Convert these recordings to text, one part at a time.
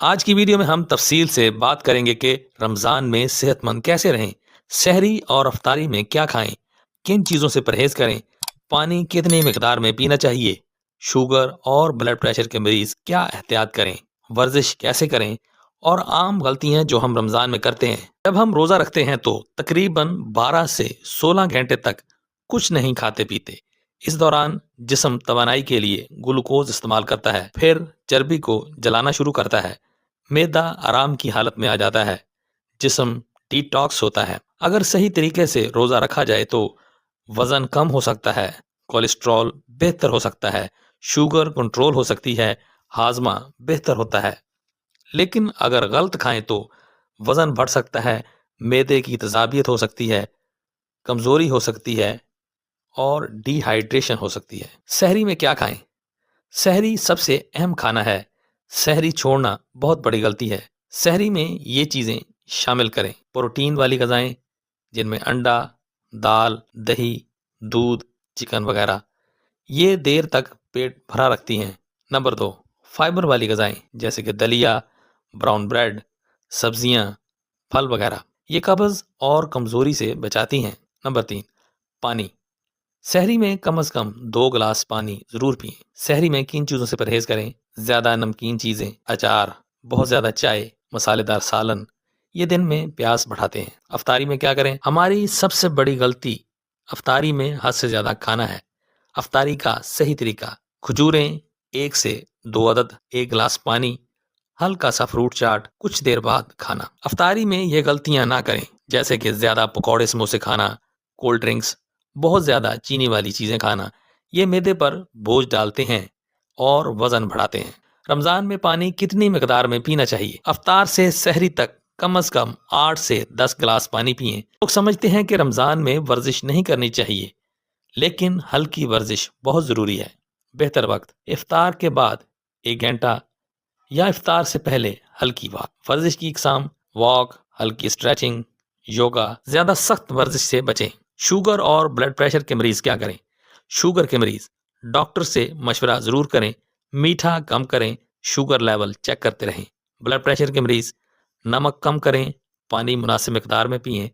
آج کی ویڈیو میں ہم تفصیل سے بات کریں گے کہ رمضان میں صحت مند کیسے رہیں، سحری اور افطاری میں کیا کھائیں، کن چیزوں سے پرہیز کریں، پانی کتنی مقدار میں پینا چاہیے، شوگر اور بلڈ پریشر کے مریض کیا احتیاط کریں، ورزش کیسے کریں اور عام غلطیاں جو ہم رمضان میں کرتے ہیں۔ جب ہم روزہ رکھتے ہیں تو تقریباً 12 سے 16 گھنٹے تک کچھ نہیں کھاتے پیتے۔ اس دوران جسم توانائی کے لیے گلوکوز استعمال کرتا ہے، پھر چربی کو جلانا شروع کرتا ہے، معدہ آرام کی حالت میں آ جاتا ہے، جسم ڈی ٹاکس ہوتا ہے۔ اگر صحیح طریقے سے روزہ رکھا جائے تو وزن کم ہو سکتا ہے، کولیسٹرول بہتر ہو سکتا ہے، شوگر کنٹرول ہو سکتی ہے، ہاضمہ بہتر ہوتا ہے۔ لیکن اگر غلط کھائیں تو وزن بڑھ سکتا ہے، معدے کی تذابیت ہو سکتی ہے، کمزوری ہو سکتی ہے اور ڈی ہائیڈریشن ہو سکتی ہے۔ سحری میں کیا کھائیں؟ سحری سب سے اہم کھانا ہے۔ سحری چھوڑنا بہت بڑی غلطی ہے۔ سحری میں یہ چیزیں شامل کریں: پروٹین والی غذائیں جن میں انڈا، دال، دہی، دودھ، چکن وغیرہ، یہ دیر تک پیٹ بھرا رکھتی ہیں۔ نمبر 2، فائبر والی غذائیں جیسے کہ دلیا، براؤن بریڈ، سبزیاں، پھل وغیرہ، یہ قبض اور کمزوری سے بچاتی ہیں۔ نمبر 3، پانی۔ سحری میں کم از کم 2 گلاس پانی ضرور پئیں۔ سحری میں کن چیزوں سے پرہیز کریں؟ زیادہ نمکین چیزیں، اچار، بہت زیادہ چائے، مسالے دار سالن، یہ دن میں پیاس بڑھاتے ہیں۔ افطاری میں کیا کریں؟ ہماری سب سے بڑی غلطی افطاری میں حد سے زیادہ کھانا ہے۔ افطاری کا صحیح طریقہ: کھجوریں 1 سے 2 عدد، 1 گلاس پانی، ہلکا سا فروٹ چاٹ، کچھ دیر بعد کھانا۔ افطاری میں یہ غلطیاں نہ کریں جیسے کہ زیادہ پکوڑے سموسے کھانا، کولڈ ڈرنکس، بہت زیادہ چینی والی چیزیں کھانا، یہ معدے پر بوجھ ڈالتے ہیں اور وزن بڑھاتے ہیں۔ رمضان میں پانی کتنی مقدار میں پینا چاہیے؟ افطار سے سحری تک کم از کم 8 سے 10 گلاس پانی پئیں۔ لوگ سمجھتے ہیں کہ رمضان میں ورزش نہیں کرنی چاہیے، لیکن ہلکی ورزش بہت ضروری ہے۔ بہتر وقت: افطار کے بعد 1 گھنٹہ یا افطار سے پہلے ہلکی واک۔ ورزش کی اقسام: واک، ہلکی اسٹریچنگ، یوگا۔ زیادہ سخت ورزش سے بچیں۔ شوگر اور بلڈ پریشر کے مریض کیا کریں؟ شوگر کے مریض ڈاکٹر سے مشورہ ضرور کریں، میٹھا کم کریں، شوگر لیول چیک کرتے رہیں۔ بلڈ پریشر کے مریض نمک کم کریں، پانی مناسب مقدار میں پئیں،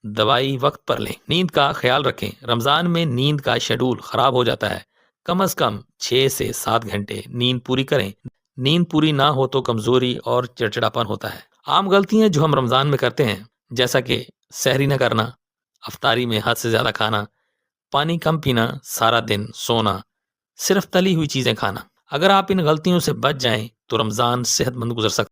دوائی وقت پر لیں۔ نیند کا خیال رکھیں۔ رمضان میں نیند کا شیڈول خراب ہو جاتا ہے۔ کم از کم 6 سے 7 گھنٹے نیند پوری کریں۔ نیند پوری نہ ہو تو کمزوری اور چڑچڑاپن ہوتا ہے۔ عام غلطیاں جو ہم رمضان میں کرتے ہیں جیسا کہ سحری نہ کرنا، افطاری میں حد سے زیادہ کھانا، پانی کم پینا، سارا دن سونا، صرف تلی ہوئی چیزیں کھانا۔ اگر آپ ان غلطیوں سے بچ جائیں تو رمضان صحت مند گزر سکتا ہے۔